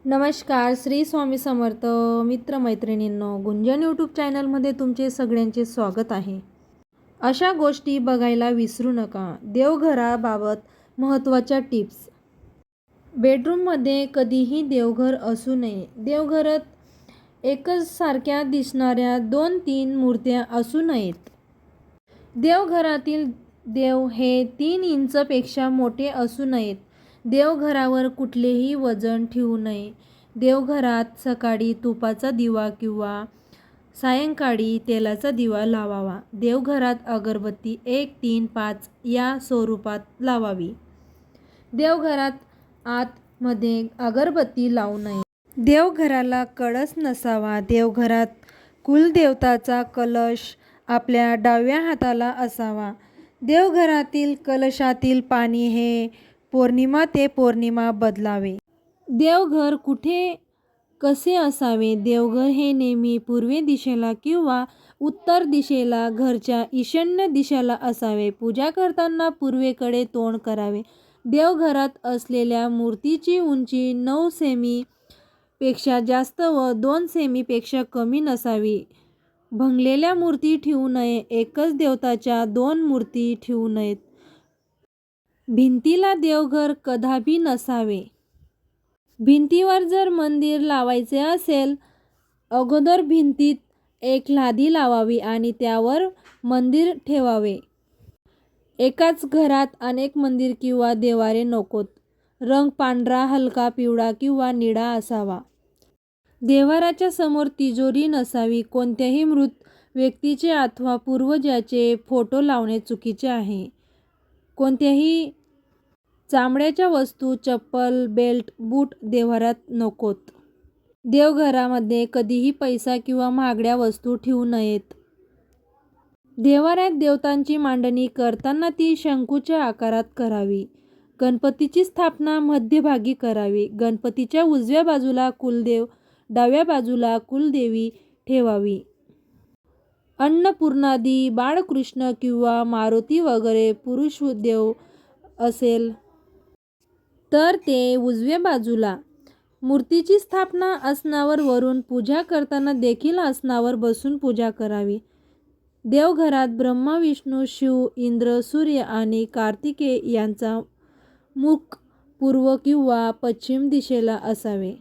नमस्कार, श्री स्वामी समर्थ. मित्रमैत्रिणींनो, गुंजन यूट्यूब चॅनलमध्ये तुमचे सगळ्यांचे स्वागत आहे. अशा गोष्टी बघायला विसरू नका. देवघराबाबत महत्त्वाच्या टिप्स. बेडरूममध्ये कधीही देवघर असू नये. देवघरात एकच सारख्या दिसणाऱ्या 2-3 मूर्त्या असू नयेत. देवघरातील देव हे 3 इंचपेक्षा मोठे असू नयेत. देवघरावर कुठलेही वजन ठेवू नये. देवघरात सकाळी तुपाचा दिवा किंवा सायंकाळी तेलाचा दिवा लावावा. देवघरात अगरबत्ती 1, 3, 5 या स्वरूपात लावावी. देवघरात आतमध्ये अगरबत्ती लावू नये. देवघराला कळस नसावा. देवघरात कुलदेवताचा कलश आपल्या डाव्या हाताला असावा. देवघरातील कलशातील पाणी हे पौर्णिमा ते पौर्णिमा बदलावे. देवघर कुठे कसे असावे? देवघर हे नेहमी पूर्व दिशेला किंवा उत्तर दिशेला घरच्या ईशान्य दिशेला असावे. पूजा करताना पूर्वेकडे तोंड करावे. देवघरात असलेल्या मूर्तीची उंची 9 सेमी पेक्षा जास्त व 2 सेमी पेक्षा कमी नसावी. भंगलेल्या मूर्ती ठेवू नये. एकच देवताच्या 2 मूर्ती ठेवू नयेत. भिंतीला देवघर कदापि नसावे. भिंतीवर जर मंदिर लावायचे असेल, अगोदर भिंतीत एक लादी लावावी आणि त्यावर मंदिर ठेवावे. एकाच घरात अनेक मंदिर किंवा देवारे नकोत. रंग पांढरा, हलका पिवळा किंवा निळा असावा. देवाऱ्याच्या समोर तिजोरी नसावी. कोणत्याही मृत व्यक्तीचे अथवा पूर्वजाचे फोटो लावणे चुकीचे आहे. कोणत्याही चामड्याच्या वस्तू, चप्पल, बेल्ट, बूट देव्हाऱ्यात नकोत. देवघरामध्ये कधीही पैसा किंवा महागड्या वस्तू ठेवू नयेत. देव्हाऱ्यात देवतांची मांडणी करताना ती शंकूच्या आकारात करावी. गणपतीची स्थापना मध्यभागी करावी. गणपतीच्या उजव्या बाजूला कुलदेव, डाव्या बाजूला कुलदेवी ठेवावी. अन्नपूर्णादी, बाळकृष्ण किंवा मारुती वगैरे पुरुष देव असेल तर ते उजव्या बाजूला. मूर्तीची स्थापना आसनावर वरून पूजा करताना देखील आसनावर बसून पूजा करावी. देवघरात ब्रह्मा, विष्णू, शिव, इंद्र, सूर्य आणि कार्तिकेय यांचा मुख पूर्व किंवा पश्चिम दिशेला असावे.